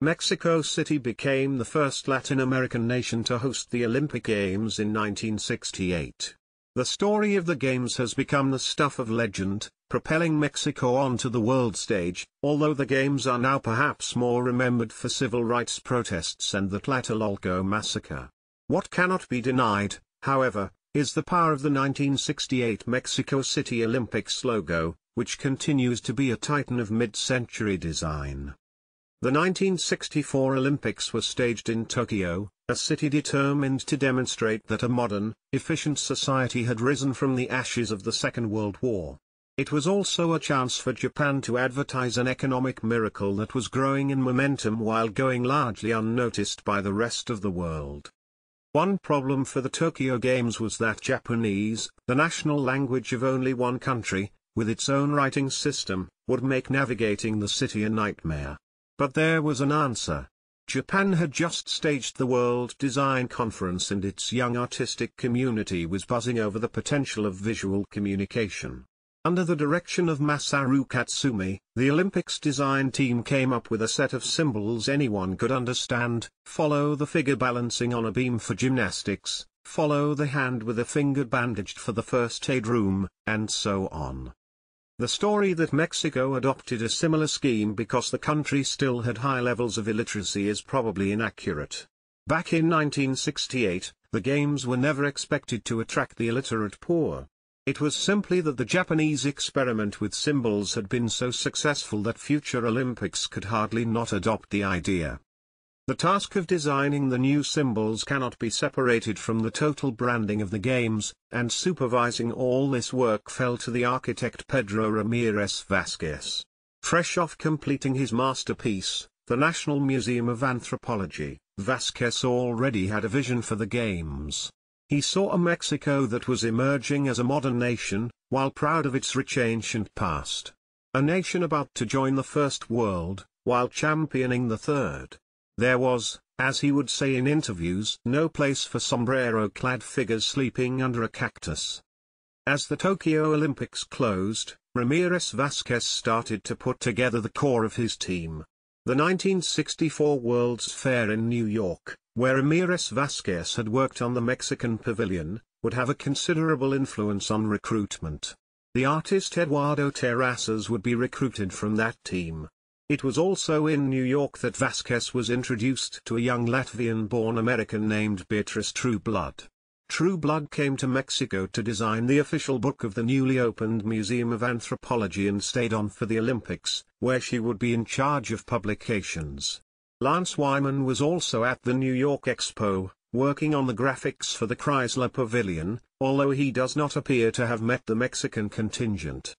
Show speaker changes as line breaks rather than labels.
Mexico City became the first Latin American nation to host the Olympic Games in 1968. The story of the Games has become the stuff of legend, propelling Mexico onto the world stage, although the Games are now perhaps more remembered for civil rights protests and the Tlatelolco massacre. What cannot be denied, however, is the power of the 1968 Mexico City Olympics logo, which continues to be a titan of mid-century design. The 1964 Olympics were staged in Tokyo, a city determined to demonstrate that a modern, efficient society had risen from the ashes of the Second World War. It was also a chance for Japan to advertise an economic miracle that was growing in momentum while going largely unnoticed by the rest of the world. One problem for the Tokyo Games was that Japanese, the national language of only one country, with its own writing system, would make navigating the city a nightmare. But there was an answer. Japan had just staged the World Design Conference and its young artistic community was buzzing over the potential of visual communication. Under the direction of Masaru Katsumi, the Olympics design team came up with a set of symbols anyone could understand: follow the figure balancing on a beam for gymnastics, follow the hand with a finger bandaged for the first aid room, and so on. The story that Mexico adopted a similar scheme because the country still had high levels of illiteracy is probably inaccurate. Back in 1968, the Games were never expected to attract the illiterate poor. It was simply that the Japanese experiment with symbols had been so successful that future Olympics could hardly not adopt the idea. The task of designing the new symbols cannot be separated from the total branding of the Games, and supervising all this work fell to the architect Pedro Ramirez Vázquez. Fresh off completing his masterpiece, the National Museum of Anthropology, Vázquez already had a vision for the Games. He saw a Mexico that was emerging as a modern nation, while proud of its rich ancient past. A nation about to join the First World, while championing the Third. There was, as he would say in interviews, no place for sombrero-clad figures sleeping under a cactus. As the Tokyo Olympics closed, Ramirez Vázquez started to put together the core of his team. The 1964 World's Fair in New York, where Ramirez Vázquez had worked on the Mexican Pavilion, would have a considerable influence on recruitment. The artist Eduardo Terrazas would be recruited from that team. It was also in New York that Vázquez was introduced to a young Latvian-born American named Beatrice Trueblood. Trueblood came to Mexico to design the official book of the newly opened Museum of Anthropology and stayed on for the Olympics, where she would be in charge of publications. Lance Wyman was also at the New York Expo, working on the graphics for the Chrysler Pavilion, although he does not appear to have met the Mexican contingent.